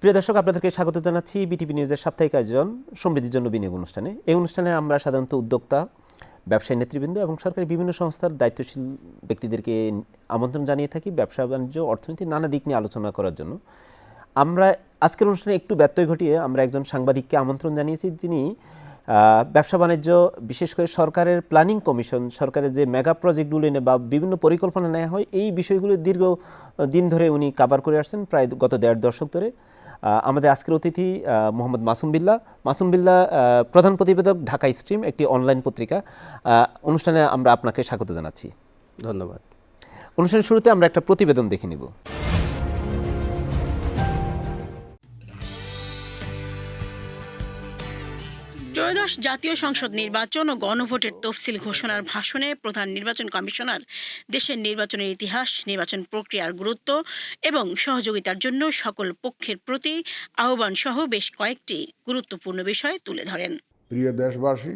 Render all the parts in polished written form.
প্রিয় দর্শক, আপনাদেরকে স্বাগত জানাচ্ছি বিটিভি নিউজের সাপ্তাহিক আয়োজন সমৃদ্ধির জন্য বিনিয়োগ অনুষ্ঠানে। এই অনুষ্ঠানে আমরা সাধারণত উদ্যোক্তা, ব্যবসায়ী নেতৃবৃন্দ এবং সরকারি বিভিন্ন সংস্থার দায়িত্বশীল ব্যক্তিদেরকে আমন্ত্রণ জানিয়ে থাকি ব্যবসা বাণিজ্য, অর্থনীতি নানা দিক নিয়ে আলোচনা করার জন্য। আমরা আজকের অনুষ্ঠানে একটু ব্যত্যয় ঘটিয়ে আমরা একজন সাংবাদিককে আমন্ত্রণ জানিয়েছি। তিনি ব্যবসা বাণিজ্য, বিশেষ করে সরকারের প্ল্যানিং কমিশন, সরকারের যে মেগা প্রজেক্টগুলো এনে বা বিভিন্ন পরিকল্পনা নেওয়া হয়, এই বিষয়গুলো দীর্ঘ দিন ধরে উনি কাভার করে আসছেন, প্রায় গত 1.5 দশক ধরে। আমাদের আজকের অতিথি মোহাম্মদ মাসুম বিল্লাহ, প্রধান প্রতিবেদক, ঢাকা স্ট্রিম, একটি অনলাইন পত্রিকা। অনুষ্ঠানে আমরা আপনাকে স্বাগত জানাচ্ছি। ধন্যবাদ। অনুষ্ঠানের শুরুতে আমরা একটা প্রতিবেদন দেখে নিব। ত্রয়োদশ জাতীয় সংসদ নির্বাচন ও গণভোটের তফসিল ঘোষণার ভাষণে প্রধান নির্বাচন কমিশনার দেশের নির্বাচনের ইতিহাস, নির্বাচন প্রক্রিয়ার গুরুত্ব এবং সহযোগিতার জন্য সকল পক্ষের প্রতি আহ্বান সহ বেশ কয়েকটি গুরুত্বপূর্ণ বিষয় তুলে ধরেন। প্রিয় দেশবাসী,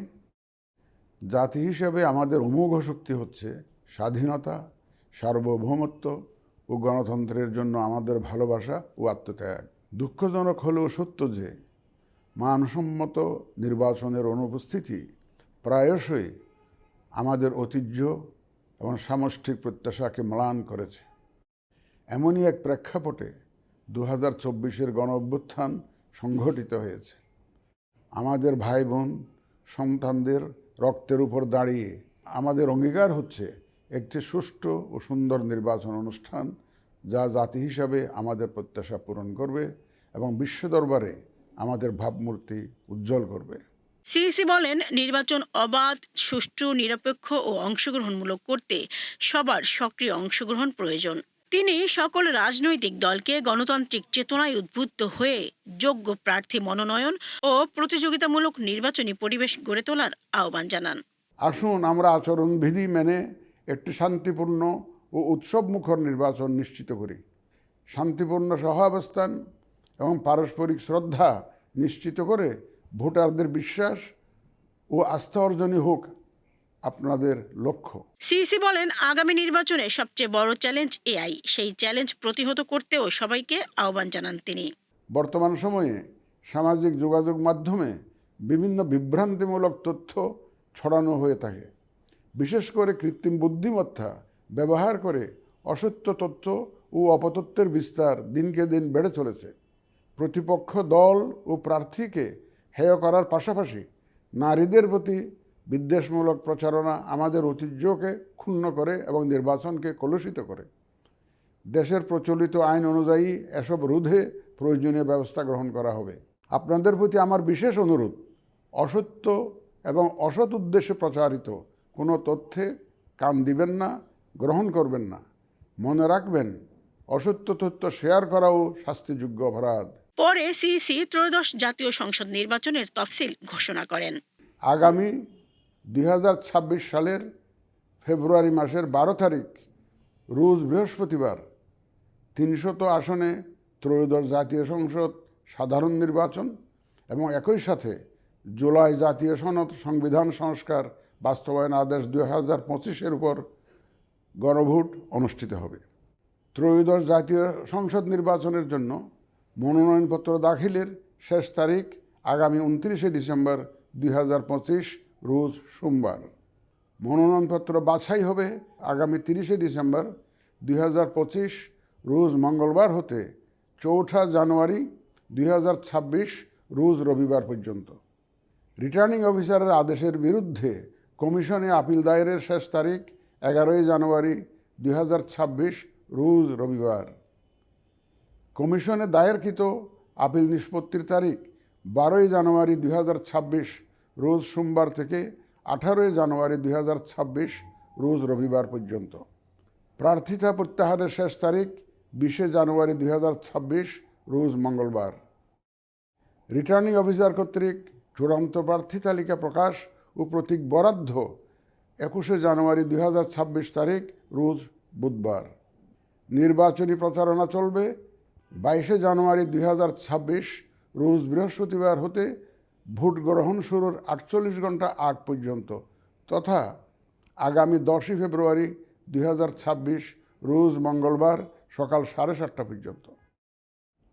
জাতি হিসেবে আমাদের অমোঘ শক্তি হচ্ছে স্বাধীনতা, সার্বভৌমত্ব ও গণতন্ত্রের জন্য আমাদের ভালোবাসা ও আত্মত্যাগ। দুঃখজনক হলেও সত্য যে মানসম্মত নির্বাচনের অনুপস্থিতি প্রায়শই আমাদের ঐতিহ্য এবং সামষ্টিক প্রত্যাশাকে ম্লান করেছে। এমনই এক প্রেক্ষাপটে 2024-এর গণ অভ্যুত্থান সংঘটিত হয়েছে। আমাদের ভাই বোন সন্তানদের রক্তের উপর দাঁড়িয়ে আমাদের অঙ্গীকার হচ্ছে একটি সুষ্ঠু ও সুন্দর নির্বাচন অনুষ্ঠান, যা জাতি হিসাবে আমাদের প্রত্যাশা পূরণ করবে এবং বিশ্ব দরবারে আমাদের ভাবমূর্তি উজ্জ্বল করবে। সিইসি বলেন, নির্বাচন অবাধ, সুষ্ঠু, নিরপেক্ষ ও অংশগ্রহণমূলক করতে সবার সক্রিয় অংশগ্রহণ প্রয়োজন। তিনি সকল রাজনৈতিক দলকে গণতান্ত্রিক চেতনায় উদ্বুদ্ধ হয়ে যোগ্য প্রার্থী মনোনয়ন ও প্রতিযোগিতামূলক নির্বাচনী পরিবেশ গড়ে তোলার আহ্বান জানান। আসুন আমরা আচরণবিধি মেনে একটি শান্তিপূর্ণ ও উৎসবমুখর নির্বাচন নিশ্চিত করি। শান্তিপূর্ণ সহাবস্থান এবং পারস্পরিক শ্রদ্ধা নিশ্চিত করে ভোটারদের বিশ্বাস ও আস্থা অর্জনই হোক আপনাদের লক্ষ্য। সিইসি বলেন, আগামী নির্বাচনে সবচেয়ে বড় চ্যালেঞ্জ এআই। সেই চ্যালেঞ্জ প্রতিহত করতেও সবাইকে আহ্বান জানান তিনি। বর্তমান সময়ে সামাজিক যোগাযোগ মাধ্যমে বিভিন্ন বিভ্রান্তিমূলক তথ্য ছড়ানো হয়ে থাকে। বিশেষ করে কৃত্রিম বুদ্ধিমত্তা ব্যবহার করে অসত্য তথ্য ও অপতথ্যের বিস্তার দিনকে দিন বেড়ে চলেছে। প্রতিপক্ষ দল ও প্রার্থীকে হেয় করার পাশাপাশি নারীদের প্রতি বিদ্বেষমূলক প্রচারণা আমাদের ঐতিহ্যকে ক্ষুণ্ণ করে এবং নির্বাচনকে কলুষিত করে। দেশের প্রচলিত আইন অনুযায়ী এসব রোধে প্রয়োজনীয় ব্যবস্থা গ্রহণ করা হবে। আপনাদের প্রতি আমার বিশেষ অনুরোধ, অসত্য এবং অসৎ উদ্দেশ্যে প্রচারিত কোনো তথ্যে কান দিবেন না, গ্রহণ করবেন না। মনে রাখবেন, অসত্য তথ্য শেয়ার করাও শাস্তিযোগ্য অপরাধ। পরে সিইসি ত্রয়োদশ জাতীয় সংসদ নির্বাচনের তফসিল ঘোষণা করেন। আগামী 2026 সালের ফেব্রুয়ারি মাসের 12 তারিখ রোজ বৃহস্পতিবার 300 আসনে ত্রয়োদশ জাতীয় সংসদ সাধারণ নির্বাচন এবং একই সাথে জুলাই জাতীয় সনদ সংবিধান সংস্কার বাস্তবায়ন আদেশ 2025-এর উপর গণভোট অনুষ্ঠিত হবে। ত্রয়োদশ জাতীয় সংসদ নির্বাচনের জন্য মনোনয়নপত্র দাখিলের শেষ তারিখ আগামী 29 ডিসেম্বর 2025 রোজ সোমবার। মনোনয়নপত্র বাছাই হবে আগামী 30 ডিসেম্বর 2025 রোজ মঙ্গলবার হতে 4 জানুয়ারি 2026 রোজ রবিবার পর্যন্ত। রিটার্নিং অফিসারের আদেশের বিরুদ্ধে কমিশনে আপিল দায়েরের শেষ তারিখ 11 জানুয়ারি 2026 রোজ রবিবার। কমিশনে দায়েরকৃত আপিল নিষ্পত্তির তারিখ 12 জানুয়ারি 2026 রোজ সোমবার থেকে 18 জানুয়ারি 2026 রোজ রবিবার পর্যন্ত। প্রার্থিতা প্রত্যাহারের শেষ তারিখ 20 জানুয়ারি 2026 রোজ মঙ্গলবার। রিটার্নিং অফিসার কর্তৃক চূড়ান্ত প্রার্থী তালিকা প্রকাশ ও প্রতীক বরাদ্দ 21 জানুয়ারি 2026 তারিখ রোজ বুধবার। নির্বাচনী প্রচারণা চলবে 22 জানুয়ারি 2026 রোজ বৃহস্পতিবার হতে ভোট গ্রহণ শুরুর 48 ঘন্টা আগ পর্যন্ত তথা আগামী 10 ফেব্রুয়ারি 2026 রোজ মঙ্গলবার সকাল 7:30 পর্যন্ত।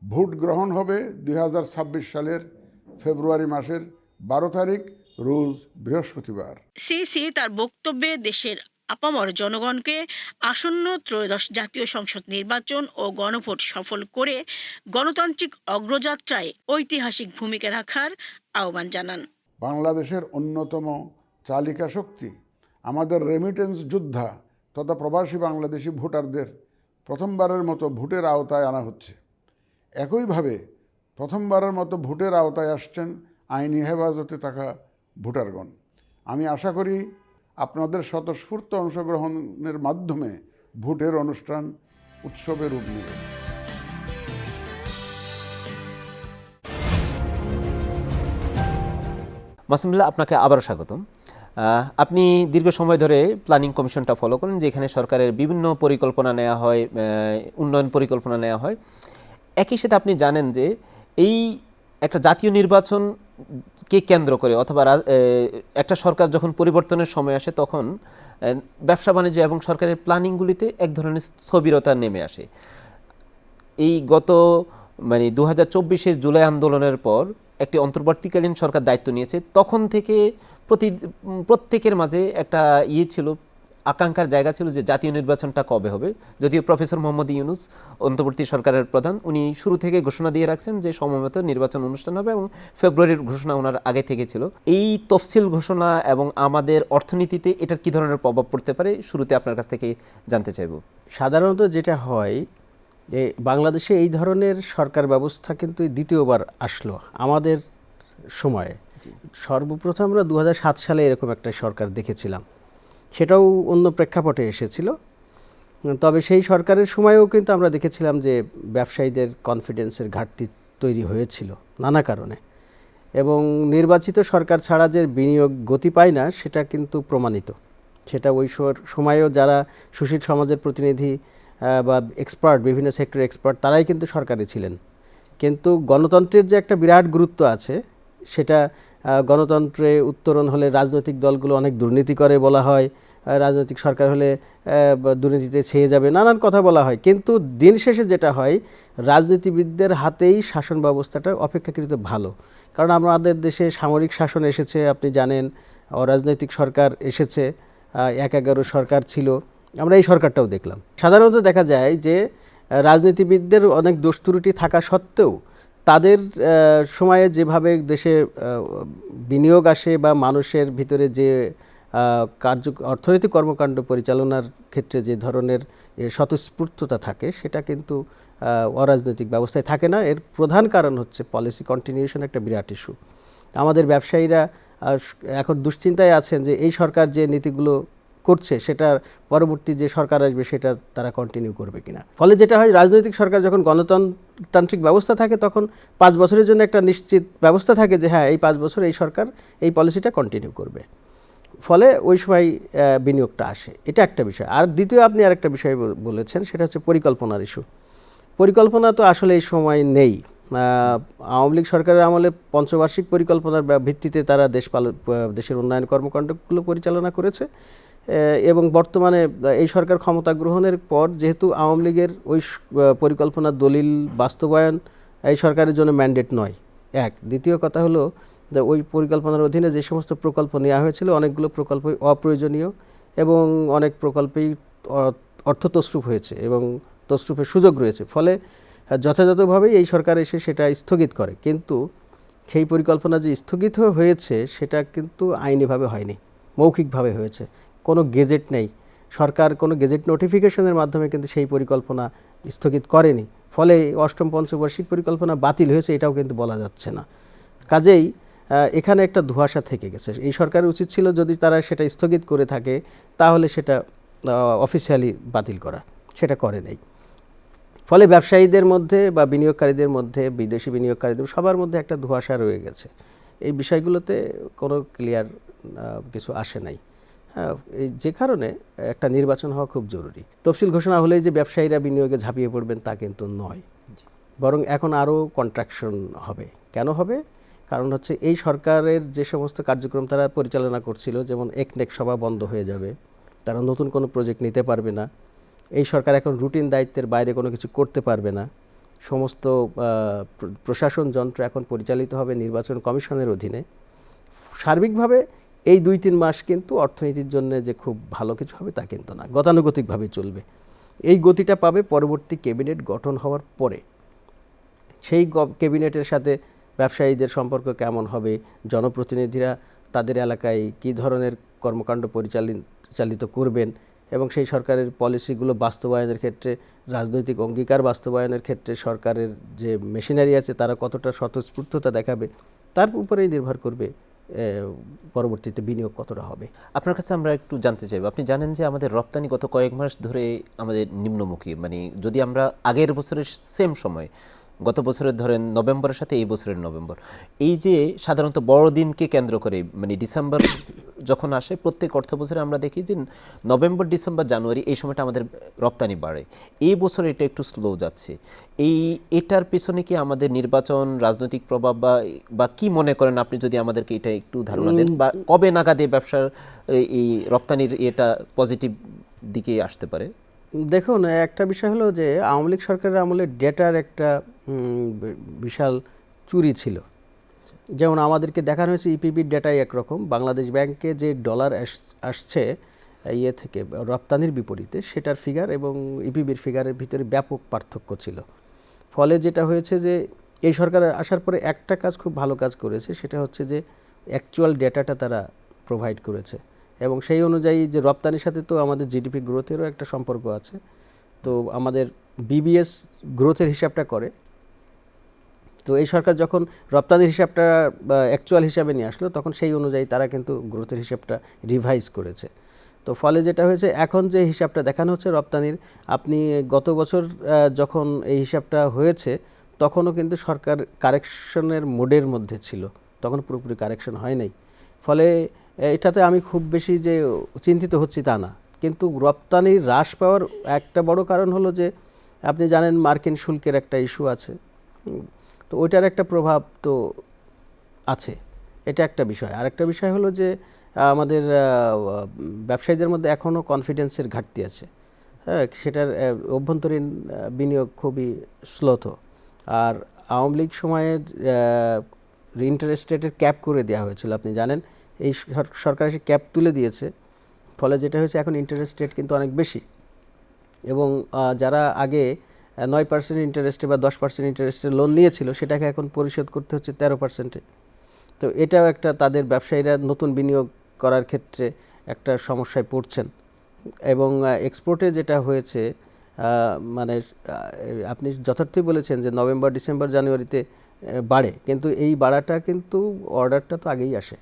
ভোট গ্রহণ হবে 2026 সালের ফেব্রুয়ারি মাসের 12 তারিখ রোজ বৃহস্পতিবার। সিসি তার বক্তব্যে দেশের আপামর জনগণকে আসন্ন ত্রয়োদশ জাতীয় সংসদ নির্বাচন ও গণভোট সফল করে গণতান্ত্রিক অগ্রযাত্রায় ঐতিহাসিক ভূমিকা রাখার আহ্বান জানান। বাংলাদেশের অন্যতম চালিকা শক্তি আমাদের রেমিটেন্স যোদ্ধা তথা প্রবাসী বাংলাদেশি ভোটারদের প্রথমবারের মতো ভোটের আওতায় আনা হচ্ছে। একইভাবে প্রথমবারের মতো ভোটের আওতায় আসছেন আইনি হেফাজতে থাকা ভোটারগণ। আমি আশা করি আপনাদের স্বতঃস্ফূর্ত অংশগ্রহণের মাধ্যমে ভোটের অনুষ্ঠান উৎসবে রূপ নেবে। মাসুমুল্লাহ, আপনাকে আবারও স্বাগতম। আপনি দীর্ঘ সময় ধরে প্ল্যানিং কমিশনটা ফলো করেন, যেখানে সরকারের বিভিন্ন পরিকল্পনা নেওয়া হয়, উন্নয়ন পরিকল্পনা নেওয়া হয়। একই সাথে আপনি জানেন যে এই একটা জাতীয় নির্বাচনকে কেন্দ্র করে অথবা একটা সরকার যখন পরিবর্তনের সময় আসে, তখন ব্যবসা বাণিজ্য এবং সরকারের প্ল্যানিংগুলিতে এক ধরনের স্থবিরতা নেমে আসে। এই গত 2024-এর জুলাই আন্দোলনের পর একটি অন্তর্বর্তীকালীন সরকার দায়িত্ব নিয়েছে। তখন থেকে প্রত্যেকের মাঝে একটা ছিল, আকাঙ্ক্ষার জায়গা ছিল যে জাতীয় নির্বাচনটা কবে হবে। যদিও প্রফেসর মোহাম্মদ ইউনূস অন্তর্বর্তী সরকারের প্রধান, উনি শুরু থেকে ঘোষণা দিয়ে রাখছেন যে সময়মতো নির্বাচন অনুষ্ঠান হবে, এবং ফেব্রুয়ারির ঘোষণা ওনার আগে থেকে ছিল। এই তফসিল ঘোষণা এবং আমাদের অর্থনীতিতে এটার কী ধরনের প্রভাব পড়তে পারে, শুরুতে আপনার কাছ থেকে জানতে চাইব। সাধারণত যেটা হয় যে বাংলাদেশে এই ধরনের সরকার ব্যবস্থা কিন্তু দ্বিতীয়বার আসলো আমাদের সময়ে। সর্বপ্রথম আমরা 2007 সালে এরকম একটা সরকার দেখেছিলাম, সেটাও অন্য প্রেক্ষাপটে এসেছিল। তবে সেই সরকারের সময়েও কিন্তু আমরা দেখেছিলাম যে ব্যবসায়ীদের কনফিডেন্সের ঘাটতি তৈরি হয়েছিল নানা কারণে, এবং নির্বাচিত সরকার ছাড়া যে বিনিয়োগ গতি পায় না সেটা কিন্তু প্রমাণিত। সেটা ওই সময়েও যারা সুশীল সমাজের প্রতিনিধি বা এক্সপার্ট, বিভিন্ন সেক্টরের এক্সপার্ট, তারাই কিন্তু সরকারে ছিলেন। কিন্তু গণতন্ত্রের যে একটা বিরাট গুরুত্ব আছে, সেটা গণতন্ত্রে উত্তরণ হলে রাজনৈতিক দলগুলো অনেক দুর্নীতি করে বলা হয়, রাজনৈতিক সরকার হলে দুর্নীতিতে ছেয়ে যাবে, নানান কথা বলা হয়। কিন্তু দিন শেষে যেটা হয়, রাজনীতিবিদদের হাতেই শাসন ব্যবস্থাটা অপেক্ষাকৃত ভালো। কারণ আমাদের দেশে সামরিক শাসন এসেছে, আপনি জানেন, অরাজনৈতিক সরকার এসেছে, 1/11 সরকার ছিল, আমরা এই সরকারটাও দেখলাম। সাধারণত দেখা যায় যে রাজনীতিবিদদের অনেক দোষ ত্রুটি থাকা সত্ত্বেও তাদের সময়ে যেভাবে দেশে বিনিয়োগ আসে বা মানুষের ভিতরে যে অর্থনৈতিক কর্মকাণ্ড পরিচালনার ক্ষেত্রে যে ধরনের স্বতঃস্ফূর্ততা থাকে, সেটা কিন্তু অরাজনৈতিক ব্যবস্থায় থাকে না। এর প্রধান কারণ হচ্ছে পলিসি কন্টিনিউশন, একটা বিরাট ইস্যু। আমাদের ব্যবসায়ীরা এখন দুশ্চিন্তায় আছেন যে এই সরকার যে নীতিগুলো করছে সেটার পরবর্তী যে সরকার আসবে সেটা তারা কন্টিনিউ করবে কিনা। ফলে যেটা হয়, রাজনৈতিক সরকার যখন গণতান্ত্রিক ব্যবস্থা থাকে, তখন 5 বছরের জন্য একটা নিশ্চিত ব্যবস্থা থাকে যে হ্যাঁ, এই 5 বছর এই সরকার এই পলিসিটা কন্টিনিউ করবে। ফলে ওই সময় বিনিয়োগটা আসে, এটা একটা বিষয়। আর দ্বিতীয়, আপনি আরেকটা বিষয় বলেছেন, সেটা হচ্ছে পরিকল্পনার ইস্যু। পরিকল্পনা তো আসলে এই সময় নেই। আওয়ামী লীগ সরকারের আমলে পঞ্চবার্ষিক পরিকল্পনার ভিত্তিতে তারা দেশের উন্নয়ন কর্মকাণ্ডগুলো পরিচালনা করেছে, এবং বর্তমানে এই সরকার ক্ষমতা গ্রহণের পর যেহেতু আওয়ামী লীগের ওই পরিকল্পনার দলিল বাস্তবায়ন এই সরকারের জন্য ম্যান্ডেট নয়, এক। দ্বিতীয় কথা হলো যে ওই পরিকল্পনার অধীনে যে সমস্ত প্রকল্প নেওয়া হয়েছিল, অনেকগুলো প্রকল্পই অপ্রয়োজনীয় এবং অনেক প্রকল্পেই অর্থ তছরূপ হয়েছে এবং তছরূপের সুযোগ রয়েছে। ফলে যথাযথভাবেই এই সরকার এসে সেটা স্থগিত করে, কিন্তু সেই পরিকল্পনা যে স্থগিত হয়েছে সেটা কিন্তু আইনিভাবে হয়নি, মৌখিকভাবে হয়েছে। কোনো গেজেট নেই, সরকার কোনো গেজেট নোটিফিকেশনের মাধ্যমে কিন্তু সেই পরিকল্পনা স্থগিত করেনি। ফলে অষ্টম পঞ্চবার্ষিক পরিকল্পনা বাতিল হয়েছে এটাও কিন্তু বলা যাচ্ছে না। কাজেই এখানে একটা ধোঁয়াশা থেকে গেছে। এই সরকারের উচিত ছিল, যদি তারা সেটা স্থগিত করে থাকে, তাহলে সেটা অফিসিয়ালি বাতিল করা, সেটা করে নাই। ফলে ব্যবসায়ীদের মধ্যে বা বিনিয়োগকারীদের মধ্যে, বিদেশি বিনিয়োগকারীদের সবার মধ্যে একটা ধোঁয়াশা রয়ে গেছে। এই বিষয়গুলোতে কোনো ক্লিয়ার কিছু আসে নাই। হ্যাঁ, যে কারণে একটা নির্বাচন হওয়া খুব জরুরি। তফসিল ঘোষণা হলেই যে ব্যবসায়ীরা বিনিয়োগে ঝাঁপিয়ে পড়বেন তা কিন্তু নয়, বরং এখন আরও কন্ট্রাকশন হবে। কেন হবে? কারণ হচ্ছে এই সরকারের যে সমস্ত কার্যক্রম তারা পরিচালনা করছিল, যেমন একনেক সভা বন্ধ হয়ে যাবে, তারা নতুন কোনো প্রজেক্ট নিতে পারবে না। এই সরকার এখন রুটিন দায়িত্বের বাইরে কোনো কিছু করতে পারবে না। সমস্ত প্রশাসন যন্ত্র এখন পরিচালিত হবে নির্বাচন কমিশনের অধীনে। সার্বিকভাবে এই 2-3 মাস কিন্তু অর্থনীতির জন্য যে খুব ভালো কিছু হবে তা কিন্তু না, গতানুগতিকভাবে চলবে। এই গতিটা পাবে পরবর্তী ক্যাবিনেট গঠন হওয়ার পরে। সেই ক্যাবিনেটের সাথে ব্যবসায়ীদের সম্পর্ক কেমন হবে, জনপ্রতিনিধিরা তাদের এলাকায় কী ধরনের কর্মকাণ্ড পরিচালিত করবেন এবং সেই সরকারের পলিসিগুলো বাস্তবায়নের ক্ষেত্রে, রাজনৈতিক অঙ্গীকার বাস্তবায়নের ক্ষেত্রে সরকারের যে মেশিনারি আছে তারা কতটা স্বতঃস্ফূর্ততা দেখাবে, তার উপরেই নির্ভর করবে পরবর্তীতে বিনিয়োগ কতটা হবে। আপনার কাছে আমরা একটু জানতে চাইব, আপনি জানেন যে আমাদের রপ্তানি গত কয়েক মাস ধরে আমাদের নিম্নমুখী, মানে যদি আমরা আগের বছরের সেম সময়, গত বছরের ধরেন নভেম্বরের সাথে এই বছরের নভেম্বর, এই যে সাধারণত বড়দিনকে কেন্দ্র করে মানে ডিসেম্বর যখন আসে প্রত্যেক অর্থ বছরে আমরা দেখি যে নভেম্বর, ডিসেম্বর, জানুয়ারি এই সময়টা আমাদের রপ্তানি বাড়ে। এই বছর এটা একটু স্লো যাচ্ছে। এটার পেছনে কি আমাদের নির্বাচন, রাজনৈতিক প্রভাব বা কি মনে করেন আপনি, যদি আমাদেরকে এটা একটু ধারণা দেন, বা কবে নাগাদ এই ব্যবসার এই রপ্তানির এটা পজিটিভ দিকে আসতে পারে? দেখুন, একটা বিষয় হলো যে আওয়ামী লীগ সরকারের আমলে ডেটার একটা বিশাল চুরি ছিল। যেমন আমাদেরকে দেখানো হয়েছে ইপিবির ডেটাই একরকম, বাংলাদেশ ব্যাংকে যে ডলার আসছে ইয়ে থেকে রপ্তানির বিপরীতে, সেটার ফিগার এবং ইপিবির ফিগারের ভিতরে ব্যাপক পার্থক্য ছিল। ফলে যেটা হয়েছে যে এই সরকার আসার পরে একটা কাজ খুব ভালো কাজ করেছে, সেটা হচ্ছে যে অ্যাকচুয়াল ডেটাটা তারা প্রোভাইড করেছে এবং সেই অনুযায়ী যে রপ্তানির সাথে তো আমাদের জিডিপি গ্রোথেরও একটা সম্পর্ক আছে। তো আমাদের বিবিএস গ্রোথের হিসাবটা করে। তো এই সরকার যখন রপ্তানির হিসাবটা অ্যাকচুয়াল হিসাবে নিয়ে আসলো, তখন সেই অনুযায়ী তারা কিন্তু গ্রোথের হিসাবটা রিভাইজ করেছে। তো ফলে যেটা হয়েছে, এখন যে হিসাবটা দেখানো হচ্ছে রপ্তানির, আপনি গত বছর যখন এই হিসাবটা হয়েছে তখনও কিন্তু সরকার কারেকশনের মোডের মধ্যে ছিল, তখন পুরোপুরি কারেকশন হয় নাই। ফলে এটাতে আমি খুব বেশি যে চিন্তিত হচ্ছি তা না, কিন্তু রপ্তানি হ্রাস পাওয়ার একটা বড় কারণ হলো যে আপনি জানেন মার্কিন শুল্কের একটা ইস্যু আছে, তো ওইটার একটা প্রভাব তো আছে, এটা একটা বিষয়। আর একটা বিষয় হলো যে আমাদের ব্যবসায়ীদের মধ্যে এখনও কনফিডেন্সের ঘাটতি আছে। হ্যাঁ, সেটার অভ্যন্তরীণ বিনিয়োগ খুবই স্লোথ। আর আওয়ামী লীগ সময়ের ইন্টারেস্ট রেটের ক্যাপ করে দেওয়া হয়েছিল, আপনি জানেন। এই সরকার এসে ক্যাপ তুলে দিয়েছে, ফলে যেটা হয়েছে এখন ইন্টারেস্ট রেট কিন্তু অনেক বেশি এবং যারা আগে 9% ইন্টারেস্টে বা 10% ইন্টারেস্টে লোন নিয়েছিল, সেটাকে এখন পরিশোধ করতে হচ্ছে 13%। তো এটাও একটা, তাদের ব্যবসায়ীরা নতুন বিনিয়োগ করার ক্ষেত্রে একটা সমস্যায় পড়ছেন। এবং এক্সপোর্টে যেটা হয়েছে, মানে আপনি যথার্থই বলেছেন যে নভেম্বর, ডিসেম্বর, জানুয়ারিতে বাড়ে, কিন্তু এই বাড়াটা কিন্তু অর্ডারটা তো আগেই আসে।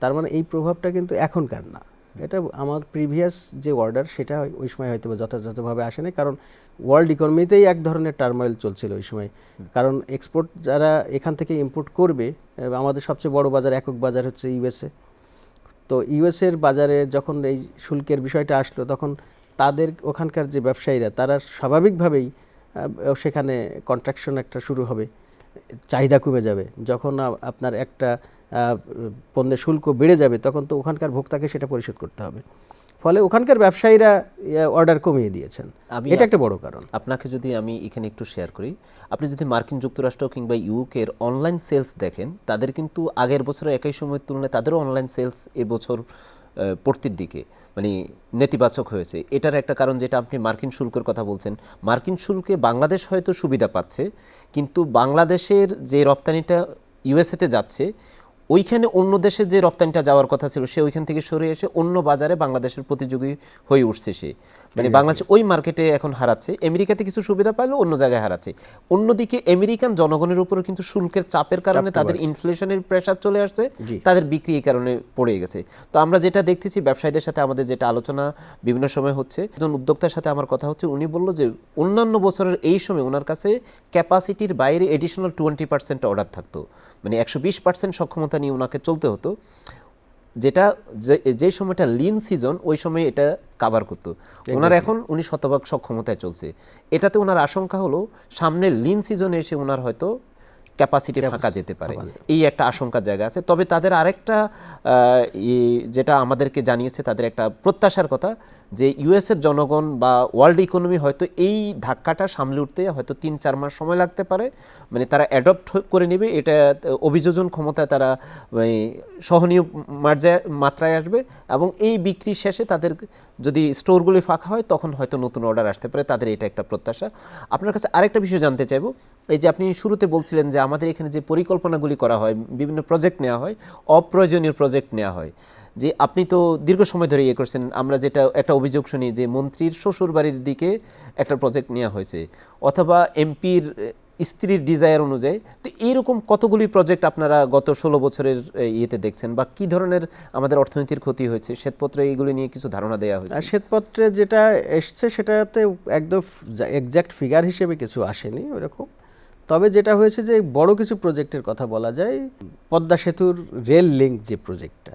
তার মানে এই প্রভাবটা কিন্তু এখনকার না, এটা আমার প্রিভিয়াস যে অর্ডার সেটা ওই সময় হয়তো যথাযথভাবে আসে না, কারণ ওয়ার্ল্ড ইকোনমিতেই এক ধরনের টার্মোইল চলছিল ওই সময়। কারণ এক্সপোর্ট যারা এখান থেকে ইম্পোর্ট করবে, আমাদের সবচেয়ে বড় বাজার, একক বাজার হচ্ছে ইউএসএ। তো ইউএসএর বাজারে যখন এই শুল্কের বিষয়টা আসলো, তখন তাদের ওখানকার যে ব্যবসায়ীরা তারা স্বাভাবিকভাবেই সেখানে কন্ট্রাকশন একটা শুরু হবে, চাহিদা কমে যাবে। যখন আপনার একটা পণ্যের শুল্ক বেড়ে যাবে, তখন তো ওখানকার ভোক্তাকে সেটা পরিশোধ করতে হবে। ফলে ওখানকার ব্যবসায়ীরা অর্ডার কমিয়ে দিয়েছেন, এটা একটা বড় কারণ। আপনাকে যদি আমি এখানে একটু শেয়ার করি, আপনি যদি মার্কিন যুক্তরাষ্ট্র কিংবা ইউকের অনলাইন সেলস দেখেন, তাদের কিন্তু আগের বছরের একই সময়ের তুলনায় তাদেরও অনলাইন সেলস এবছর পড়তির দিকে, মানে নেতিবাচক হয়েছে। এটার একটা কারণ যেটা আপনি মার্কিন শুল্কের কথা বলছেন, মার্কিন শুল্কে বাংলাদেশ হয়তো সুবিধা পাচ্ছে, কিন্তু বাংলাদেশের যে রপ্তানিটা ইউএসএতে যাচ্ছে, ওইখানে অন্য দেশে যে রপ্তানিটা যাওয়ার কথা ছিল, সে ওইখান থেকে সরে এসে অন্য বাজারে বাংলাদেশের প্রতিযোগী হয়ে উঠছে। সে মানে বাংলাদেশ ওই মার্কেটে এখন হারাচ্ছে, আমেরিকাতে কিছু সুবিধা পাইলেও অন্য জায়গায় হারাচ্ছে। অন্যদিকে আমেরিকান জনগণের উপরে কিন্তু শুল্কের চাপের কারণে তাদের ইনফ্লেশনের প্রেসার চলে আসছে, তাদের বিক্রি এই কারণে পড়ে গেছে। তো আমরা যেটা দেখতেছি, ব্যবসায়ীদের সাথে আমাদের যেটা আলোচনা বিভিন্ন সময় হচ্ছে, একজন উদ্যোক্তার সাথে আমার কথা হচ্ছে, উনি বলল যে অন্যান্য বছরের এই সময় ওনার কাছে ক্যাপাসিটির বাইরে এডিশনাল 20% অর্ডার থাকতো, মানে 120% সক্ষমতা নিয়ে ওনাকে চলতে হতো, যেটা যে সময়টা লিন সিজন ওই সময় এটা কাভার করতো। ওনার এখন উনি শতভাগ সক্ষমতায় চলছে। এটাতে ওনার আশঙ্কা হলো সামনের লিন সিজনে এসে ওনার হয়তো ক্যাপাসিটি ফাঁকা যেতে পারে, এই একটা আশঙ্কার জায়গা আছে। তবে তাদের আরেকটা যেটা আমাদেরকে জানিয়েছে, তাদের একটা প্রত্যাশার কথা, যে ইউএসের জনগণ বা ওয়ার্ল্ড ইকোনমি হয়তো এই ধাক্কাটা সামলে উঠতে হয়তো 3-4 মাস সময় লাগতে পারে, মানে তারা অ্যাডপ্ট করে নেবে, এটা অভিযোজন ক্ষমতায় তারা সহনীয় মাত্রায় আসবে, এবং এই বিক্রি শেষে তাদের যদি স্টোরগুলি ফাঁকা হয় তখন হয়তো নতুন অর্ডার আসতে পারে, তাদের এটা একটা প্রত্যাশা। আপনার কাছে আরেকটা বিষয় জানতে চাইবো, এই যে আপনি শুরুতে বলছিলেন যে আমাদের এখানে যে পরিকল্পনাগুলি করা হয়, বিভিন্ন প্রজেক্ট নেওয়া হয়, অপ্রয়োজনীয় প্রজেক্ট নেওয়া হয়, যে আপনি তো দীর্ঘ সময় ধরে ইয়ে করছেন, আমরা যেটা একটা অভিযোগ শুনি যে মন্ত্রীর শ্বশুর বাড়ির দিকে একটা প্রজেক্ট নেওয়া হয়েছে, অথবা এমপির স্ত্রীর ডিজায়ার অনুযায়ী। তো এইরকম কতগুলি প্রজেক্ট আপনারা গত 16 বছরের ইয়েতে দেখছেন, বা কি ধরনের আমাদের অর্থনীতির ক্ষতি হয়েছে? শ্বেতপত্রে এইগুলি নিয়ে কিছু ধারণা দেওয়া হয়েছে? আর শ্বেতপত্রে যেটা এসছে সেটাতে একদম এক্সাক্ট ফিগার হিসেবে কিছু আসেনি ওরকম। তবে যেটা হয়েছে যে বড় কিছু প্রজেক্টের কথা বলা যায়, পদ্মা সেতুর রেল লিঙ্ক যে প্রজেক্টটা,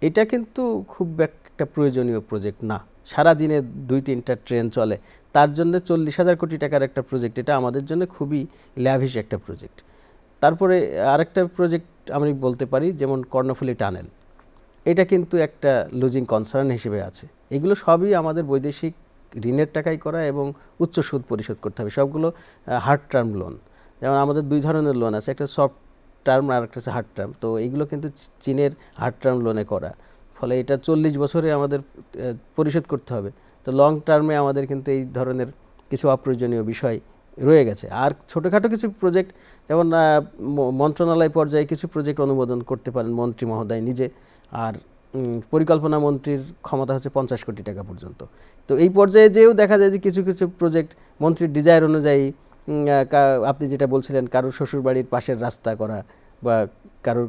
এটা কিন্তু খুব একটা প্রয়োজনীয় প্রজেক্ট না। সারাদিনে 2-3টা ট্রেন চলে, তার জন্য 40,000 কোটি টাকার একটা প্রজেক্ট, এটা আমাদের জন্য খুবই ল্যাভিশ একটা প্রজেক্ট। তারপরে আরেকটা প্রজেক্ট আমি বলতে পারি, যেমন কর্ণফুলী টানেল, এটা কিন্তু একটা লুজিং কনসার্ন হিসেবে আছে। এগুলো সবই আমাদের বৈদেশিক ঋণের টাকায় করা এবং উচ্চ সুদ পরিশোধ করতে হবে, সবগুলো হার্ড টার্ম লোন। যেমন আমাদের 2 ধরনের লোন আছে, একটা সফট টার্ম আর একটা হচ্ছে হার্ড টার্ম। তো এইগুলো কিন্তু চীনের হার্ড টার্ম লোনে করা, ফলে এটা 40 বছরে আমাদের পরিশোধ করতে হবে। তো লং টার্মে আমাদের কিন্তু এই ধরনের কিছু অপ্রয়োজনীয় বিষয় রয়ে গেছে। আর ছোটোখাটো কিছু প্রজেক্ট, যেমন মন্ত্রণালয় পর্যায়ে কিছু প্রজেক্ট অনুমোদন করতে পারেন মন্ত্রী মহোদয় নিজে, আর পরিকল্পনা মন্ত্রীর ক্ষমতা হচ্ছে 50 কোটি টাকা পর্যন্ত। তো এই পর্যায়ে যেও দেখা যায় যে কিছু কিছু প্রজেক্ট মন্ত্রীর ডিজায়ার অনুযায়ী, আপনি যেটা বলছিলেন কারোর শ্বশুরবাড়ির পাশের রাস্তা করা বা কারোর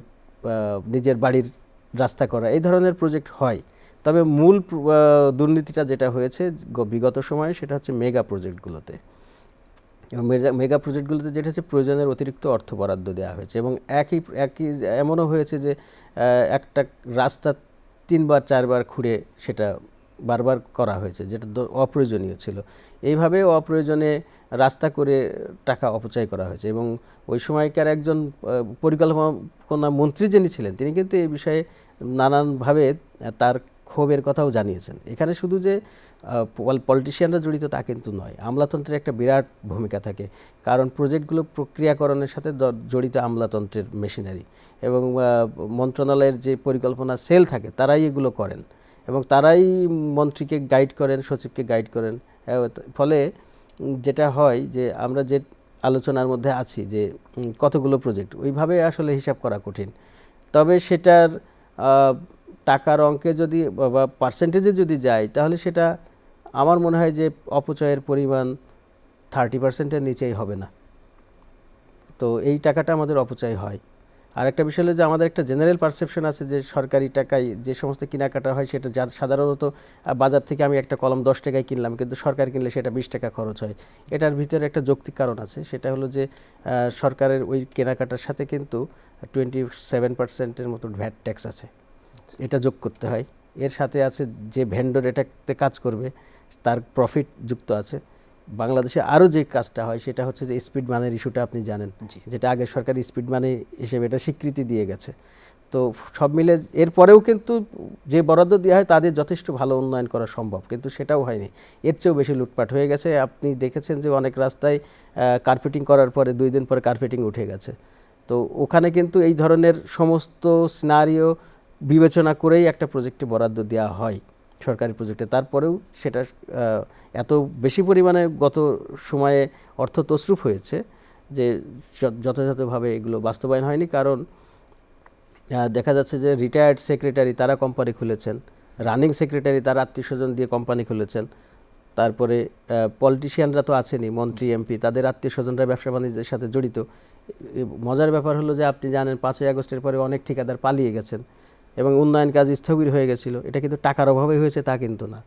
নিজের বাড়ির রাস্তা করা, এই ধরনের প্রজেক্ট হয়। তবে মূল দুর্নীতিটা যেটা হয়েছে বিগত সময়ে সেটা হচ্ছে মেগা প্রজেক্টগুলোতে। এবং মেগা প্রজেক্টগুলোতে যেটা হচ্ছে প্রয়োজনের অতিরিক্ত অর্থ বরাদ্দ দেওয়া হয়েছে, এবং একই এমনও হয়েছে যে একটা রাস্তা 3-4বার খুঁড়ে সেটা বারবার করা হয়েছে, যেটা অপ্রয়োজনীয় ছিল। এইভাবে অপ্রয়োজনে রাস্তা করে টাকা অপচয় করা হয়েছে। এবং ওই সময়কার একজন পরিকল্পনা মন্ত্রী যিনি ছিলেন, তিনি কিন্তু এই বিষয়ে নানানভাবে তার ক্ষোভের কথাও জানিয়েছেন। এখানে শুধু যে পলিটিশিয়ানরা জড়িত তা কিন্তু নয়, আমলাতন্ত্রের একটা বিরাট ভূমিকা থাকে, কারণ প্রজেক্টগুলো প্রক্রিয়াকরণের সাথে জড়িত আমলাতন্ত্রের মেশিনারি, এবং মন্ত্রণালয়ের যে পরিকল্পনা সেল থাকে তারাই এগুলো করেন, এবং তারাই মন্ত্রীকে গাইড করেন, সচিবকে গাইড করেন। ফলে যেটা হয় যে আমরা যে আলোচনার মধ্যে আছি যে কতগুলো প্রজেক্ট, ওইভাবে আসলে হিসাব করা কঠিন। তবে সেটার টাকার অঙ্কে যদি বা পার্সেন্টেজে যদি যায়, তাহলে সেটা আমার মনে হয় যে অপচয়ের পরিমাণ 30%-এর নিচেই হবে না। তো এই টাকাটা আমাদের অপচয় হয়। আর একটা বিষয় হলো যে আমাদের একটা জেনারেল পারসেপশন আছে যে সরকারি টাকায় যে সমস্ত কেনাকাটা হয় সেটা সাধারণত বাজার থেকে আমি একটা কলম 10 টাকায় কিনলাম, কিন্তু সরকার কিনলে সেটা 20 টাকা খরচ হয়। এটার ভিতরে একটা যৌক্তিক কারণ আছে, সেটা হলো যে সরকারের ওই কেনাকাটার সাথে কিন্তু 27%-এর মতো ভ্যাট ট্যাক্স আছে, এটা যোগ করতে হয়। এর সাথে আছে যে ভেন্ডর এটাতে কাজ করবে তার প্রফিট যুক্ত আছে। বাংলাদেশে আরও যে কাজটা হয় সেটা হচ্ছে যে স্পিড মানের ইস্যুটা আপনি জানেন, যেটা আগে সরকার স্পিড মানি হিসেবে এটা স্বীকৃতি দিয়ে গেছে। তো সব মিলে এরপরেও কিন্তু যে বরাদ্দ দেওয়া হয় তাদের যথেষ্ট ভালো উন্নয়ন করা সম্ভব, কিন্তু সেটাও হয়নি। এর চেয়েও বেশি লুটপাট হয়ে গেছে। আপনি দেখেছেন যে অনেক রাস্তায় কার্পেটিং করার পরে 2 দিন পরে কার্পেটিং উঠে গেছে। তো ওখানে কিন্তু এই ধরনের সমস্ত সিনারিও বিবেচনা করেই একটা প্রজেক্টে বরাদ্দ দেওয়া হয় সরকারি প্রজেক্টে। তারপরেও সেটা এত বেশি পরিমাণে গত সময়ে অর্থ তছরূপ হয়েছে যে যথাযথভাবে এগুলো বাস্তবায়ন হয়নি। কারণ দেখা যাচ্ছে যে রিটায়ার্ড সেক্রেটারি তারা কোম্পানি খুলেছেন, রানিং সেক্রেটারি তার আত্মীয়স্বজন দিয়ে কোম্পানি খুলেছেন, তারপরে পলিটিশিয়ানরা তো আছেনই, মন্ত্রী এমপি, তাদের আত্মীয়স্বজনরা ব্যবসা বাণিজ্যের সাথে জড়িত। মজার ব্যাপার হলো যে আপনি জানেন 5ই আগস্টের পরে অনেক ঠিকাদার পালিয়ে গেছেন এবং উন্নয়ন কাজ স্থবির হয়ে গেছিল। এটা কিন্তু টাকার অভাবে হয়েছে তা কিন্তু না,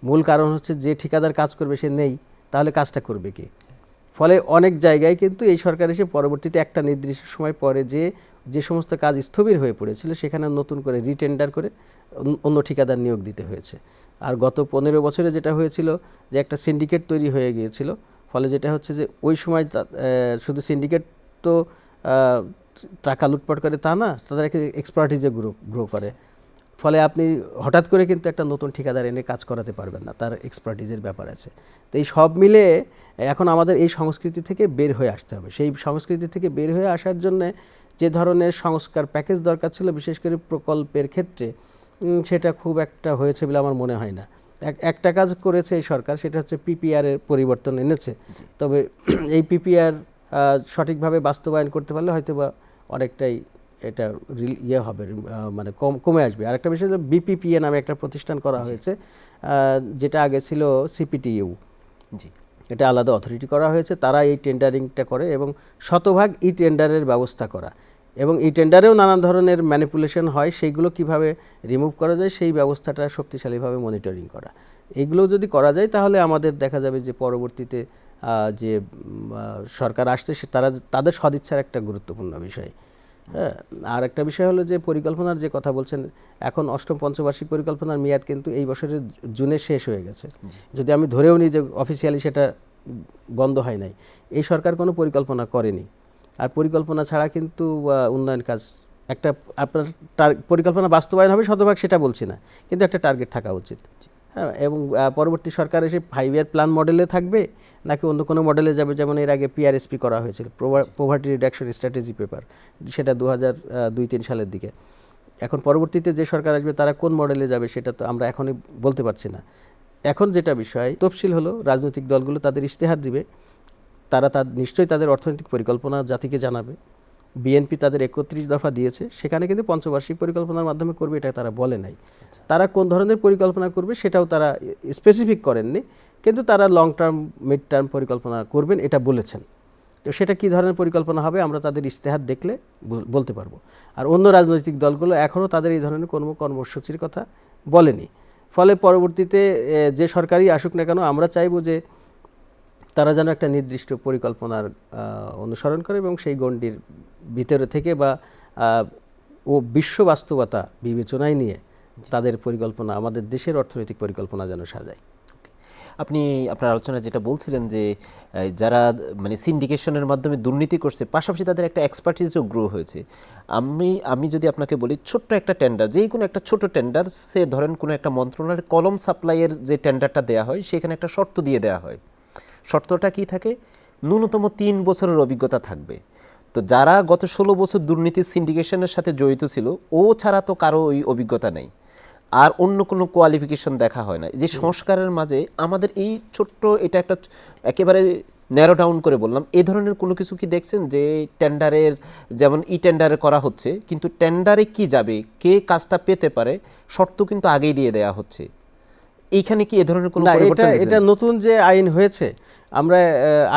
মূল কারণ হচ্ছে যে ঠিকাদার কাজ করবে সে নেই, তাহলে কাজটা করবে কি? ফলে অনেক জায়গায় কিন্তু এই সরকার এসে পরবর্তীতে একটা নির্দিষ্ট সময় পরে যে সমস্ত কাজ স্থবির হয়ে পড়েছিল সেখানে নতুন করে রিটেন্ডার করে অন্য ঠিকাদার নিয়োগ দিতে হয়েছে। আর গত 15 বছরে যেটা হয়েছিল যে একটা সিন্ডিকেট তৈরি হয়ে গিয়েছিল, ফলে যেটা হচ্ছে যে ওই সময় শুধু সিন্ডিকেট তো টাকা লুটপাট করে তা না, তাদের একটা এক্সপার্টিজে গ্রো করে। ফলে আপনি হঠাৎ করে কিন্তু একটা নতুন ঠিকাদার এনে কাজ করাতে পারবেন না, তার এক্সপার্টিজের ব্যাপার আছে। তো এই সব মিলে এখন আমাদের এই সংস্কৃতি থেকে বের হয়ে আসতে হবে। সেই সংস্কৃতি থেকে বের হয়ে আসার জন্য যে ধরনের সংস্কার প্যাকেজ দরকার ছিল, বিশেষ করে প্রকল্পের ক্ষেত্রে, সেটা খুব একটা হয়েছে বলে আমার মনে হয় না। একটা কাজ করেছে এই সরকার, সেটা হচ্ছে পিপিআর এর পরিবর্তন এনেছে। তবে এই পিপিআর সঠিকভাবে বাস্তবায়ন করতে পারলে হয়তো বা অনেকটাই এটা ইয়ে হবে, মানে কমে আসবে। আরেকটা বিষয় হলো বিপিপিএ নামে একটা প্রতিষ্ঠান করা হয়েছে, যেটা আগে ছিল সিপিটিইউ। জি, এটা আলাদা অথরিটি করা হয়েছে, তারা এই টেন্ডারিংটা করে এবং শতভাগ ই টেন্ডারের ব্যবস্থা করা, এবং এই টেন্ডারেও নানান ধরনের ম্যানিপুলেশন হয়, সেইগুলো কিভাবে রিমুভ করা যায় সেই ব্যবস্থাটা শক্তিশালীভাবে মনিটরিং করা। এইগুলো যদি করা যায় তাহলে আমাদের দেখা যাবে যে পরবর্তীতে যে সরকার আসছে তারা তাদের সদিচ্ছার একটা গুরুত্বপূর্ণ বিষয়। হ্যাঁ, আর একটা বিষয় হলো যে পরিকল্পনার যে কথা বলছেন, এখন অষ্টম পঞ্চবার্ষিক পরিকল্পনার মেয়াদ কিন্তু এই বছরের জুনে শেষ হয়ে গেছে। যদি আমি ধরেও নিই যে অফিসিয়ালি সেটা বন্ধ হয় নাই, এই সরকার কোনো পরিকল্পনা করেনি। আর পরিকল্পনা ছাড়া কিন্তু উন্নয়ন কাজ, একটা আপনার পরিকল্পনা বাস্তবায়ন হবে শতভাগ সেটা বলছি না, কিন্তু একটা টার্গেট থাকা উচিত। হ্যাঁ, এবং পরবর্তী সরকার এসে 5 ইয়ার প্ল্যান মডেলে থাকবে নাকি অন্য কোনো মডেলে যাবে, যেমন এর আগে পিআরএসপি করা হয়েছিল, পোভার্টি রিডাকশন স্ট্র্যাটেজি পেপার, সেটা 2002-03 সালের দিকে। এখন পরবর্তীতে যে সরকার আসবে তারা কোন মডেলে যাবে সেটা তো আমরা এখনই বলতে পারছি না। এখন যেটা বিষয় তফসিল হলো, রাজনৈতিক দলগুলো তাদের ইশতেহার দিবে, তারা নিশ্চয়ই তাদের অর্থনৈতিক পরিকল্পনা জাতিকে জানাবে। বিএনপি তাদের 31 দফা দিয়েছে, সেখানে কিন্তু পঞ্চবার্ষিক পরিকল্পনার মাধ্যমে করবে এটা তারা বলে নাই। তারা কোন ধরনের পরিকল্পনা করবে সেটাও তারা স্পেসিফিক করেননি, কিন্তু তারা লং টার্ম মিড টার্ম পরিকল্পনা করবেন এটা বলেছেন। তো সেটা কী ধরনের পরিকল্পনা হবে আমরা তাদের ইশতেহার দেখলে বলতে পারবো। আর অন্য রাজনৈতিক দলগুলো এখনও তাদের এই ধরনের কোনো কর্মসূচির কথা বলেনি। ফলে পরবর্তীতে যে সরকারই আসুক না কেন, আমরা চাইব যে তারা যেন একটা নির্দিষ্ট পরিকল্পনার অনুসরণ করে এবং সেই গণ্ডির ভিতরে থেকে বা বিশ্ব বাস্তবতা বিবেচনায় নিয়ে তাদের পরিকল্পনা, আমাদের দেশের অর্থনৈতিক পরিকল্পনা যেন সাজায়। আপনি আপনার আলোচনায় যেটা বলছিলেন যে যারা মানে সিন্ডিকেশনের মাধ্যমে দুর্নীতি করছে, পাশাপাশি তাদের একটা এক্সপার্টিসও গ্রো হয়েছে। আমি যদি আপনাকে বলি, ছোট্ট একটা টেন্ডার, যেই কোনো একটা ছোট টেন্ডার, সে ধরেন কোনো একটা মন্ত্রণালয়ের কলম সাপ্লাইয়ের যে টেন্ডারটা দেওয়া হয়, সেখানে একটা শর্ত দিয়ে দেওয়া হয়। শর্তটা কি থাকে? ন্যূনতম 3 বছরের অভিজ্ঞতা থাকবে। তো যারা গত 16 বছর দুর্নীতির সিন্ডিকেশনের সাথে জড়িত ছিল, ও ছাড়া তো কারো ওই অভিজ্ঞতা নেই, আর অন্য কোনো কোয়ালিফিকেশন দেখা হয় না। যে সংস্কারের মাঝে আমাদের এই ছোট্ট, এটা একটা একেবারে ন্যারো ডাউন করে বললাম, এই ধরনের কোনো কিছু কি দেখছেন যে টেন্ডারের, যেমন ই টেন্ডারে করা হচ্ছে, কিন্তু টেন্ডারে কি যাবে, কে কাজটা পেতে পারে, শর্ত কিন্তু আগেই দিয়ে দেওয়া হচ্ছে। এইখানে কি এ ধরনের কোনো পরিবর্তন দেখছেন? এটা নতুন যে আইন হয়েছে, আমরা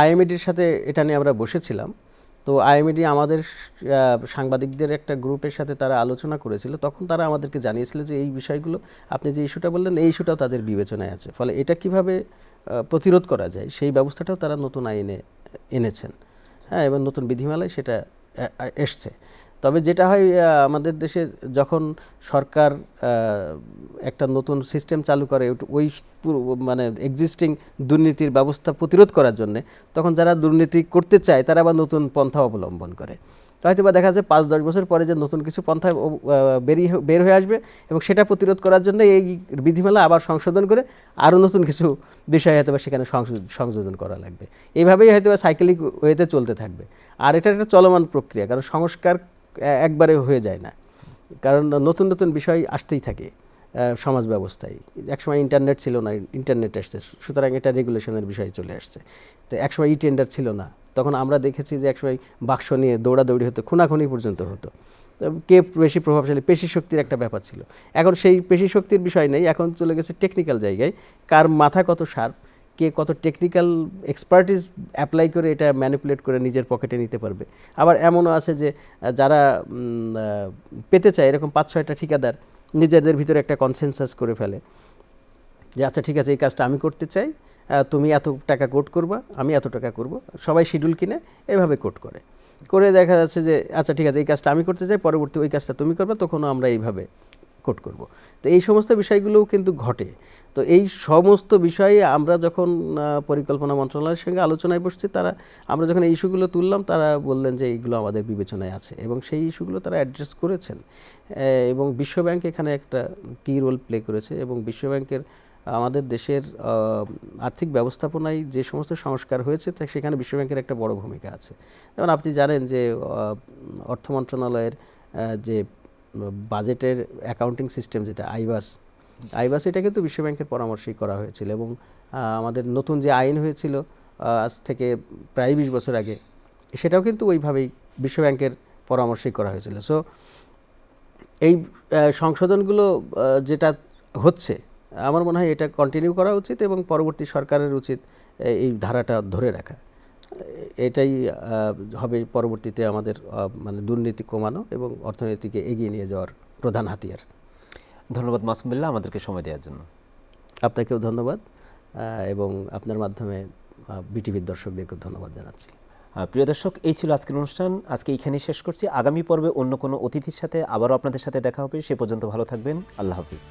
আইএমইডির সাথে এটা নিয়ে আমরা বসেছিলাম। তো আইএমইডি আমাদের সাংবাদিকদের একটা গ্রুপের সাথে তারা আলোচনা করেছিল, তখন তারা আমাদেরকে জানিয়েছিল যে এই বিষয়গুলো, আপনি যে ইস্যুটা বললেন, এই ইস্যুটাও তাদের বিবেচনায় আছে। ফলে এটা কিভাবে প্রতিরোধ করা যায় সেই ব্যবস্থাটাও তারা নতুন আইনে এনেছেন। হ্যাঁ, এবং নতুন বিধিমালায় সেটা এসছে। তবে যেটা হয়, আমাদের দেশে যখন সরকার একটা নতুন সিস্টেম চালু করে, ওই মানে এক্সিস্টিং দুর্নীতির ব্যবস্থা প্রতিরোধ করার জন্য, তখন যারা দুর্নীতি করতে চায় তারা আবার নতুন পন্থা অবলম্বন করে। হয়তো বা দেখা যায় 5-10 বছর পরে যে নতুন কিছু পন্থা বের হয়ে আসবে, এবং সেটা প্রতিরোধ করার জন্য এই বিধিমালা আবার সংশোধন করে আরও নতুন কিছু বিষয় হয়তো বা সেখানে সংযোজন করা লাগবে। এইভাবেই হয়তো বা সাইকেলিক ওয়েতে চলতে থাকবে। আর এটা একটা চলমান প্রক্রিয়া, কারণ সংস্কার একবারে হয়ে যায় না, কারণ নতুন নতুন বিষয় আসতেই থাকে সমাজ ব্যবস্থায়। একসময় ইন্টারনেট ছিল না, ইন্টারনেট আসছে, সুতরাং এটা রেগুলেশনের বিষয়ে চলে আসছে। তো একসময় ই টেন্ডার ছিল না, তখন আমরা দেখেছি যে একসময় বাক্স নিয়ে দৌড়াদৌড়ি হতো, খুনাখুনি পর্যন্ত হতো, কে বেশি প্রভাবশালী, পেশি শক্তির একটা ব্যাপার ছিল। এখন সেই পেশি শক্তির বিষয় নেই, এখন চলে গেছে টেকনিক্যাল জায়গায়, কার মাথা কত শার্প, কে কত টেকনিক্যাল এক্সপার্টিস অ্যাপ্লাই করে এটা ম্যানিপুলেট করে নিজের পকেটে নিতে পারবে। আবার এমনও আছে যে যারা পেতে চায়, এরকম 5-6টা ঠিকাদার নিজেদের ভিতরে একটা কনসেনসাস করে ফেলে যে আচ্ছা ঠিক আছে, এই কাজটা আমি করতে চাই, তুমি এত টাকা কোট করবা, আমি এত টাকা করব, সবাই শিডিউল কিনে এভাবে কোট করে দেখা যাচ্ছে যে আচ্ছা ঠিক আছে, এই কাজটা আমি করতে চাই, পরবর্তী ওই কাজটা তুমি করবে, তখনও আমরা এইভাবে কোট করব। তো এই সমস্ত বিষয়গুলোও কিন্তু ঘটে। তো এই সমস্ত বিষয়ে আমরা যখন পরিকল্পনা মন্ত্রণালয়ের সঙ্গে আলোচনায় বসছি, আমরা যখন এই ইস্যুগুলো তুললাম, তারা বললেন যে এইগুলো আমাদের বিবেচনায় আছে এবং সেই ইস্যুগুলো তারা অ্যাড্রেস করেছেন। এবং বিশ্বব্যাংক এখানে একটা কি রোল প্লে করেছে এবং বিশ্বব্যাংকের আমাদের দেশের আর্থিক ব্যবস্থাপনায় যে সমস্ত সংস্কার হয়েছে সেখানে বিশ্বব্যাংকের একটা বড় ভূমিকা আছে। যেমন আপনি জানেন যে অর্থ মন্ত্রণালয়ের যে বাজেটের অ্যাকাউন্টিং সিস্টেম যেটা আইবাস এটা কিন্তু বিশ্বব্যাংকের পরামর্শেই করা হয়েছিল এবং আমাদের নতুন যে আইন হয়েছিল আজ থেকে প্রায় 20 বছর আগে, সেটাও কিন্তু ওইভাবেই বিশ্বব্যাংকের পরামর্শেই করা হয়েছিল। সো এই সংশোধনগুলো যেটা হচ্ছে, আমার মনে হয় এটা কন্টিনিউ করা উচিত এবং পরবর্তী সরকারের উচিত এই ধারাটা ধরে রাখা। এটাই হবে পরবর্তীতে আমাদের মানে দুর্নীতি কমানো এবং অর্থনীতিকে এগিয়ে নিয়ে যাওয়ার প্রধান হাতিয়ার। ধন্যবাদ মাসুম বিল্লাহ আমাদেরকে সময় দেওয়ার জন্য। আপনাকেও ধন্যবাদ এবং আপনার মাধ্যমে বিটিভির দর্শকদেরকেও ধন্যবাদ জানাচ্ছি। প্রিয় দর্শক, এই ছিল আজকের অনুষ্ঠান। আজকে এইখানেই শেষ করছি। আগামী পর্বে অন্য কোনো অতিথির সাথে আবারও আপনাদের সাথে দেখা হবে। সে পর্যন্ত ভালো থাকবেন। আল্লাহ হাফিজ।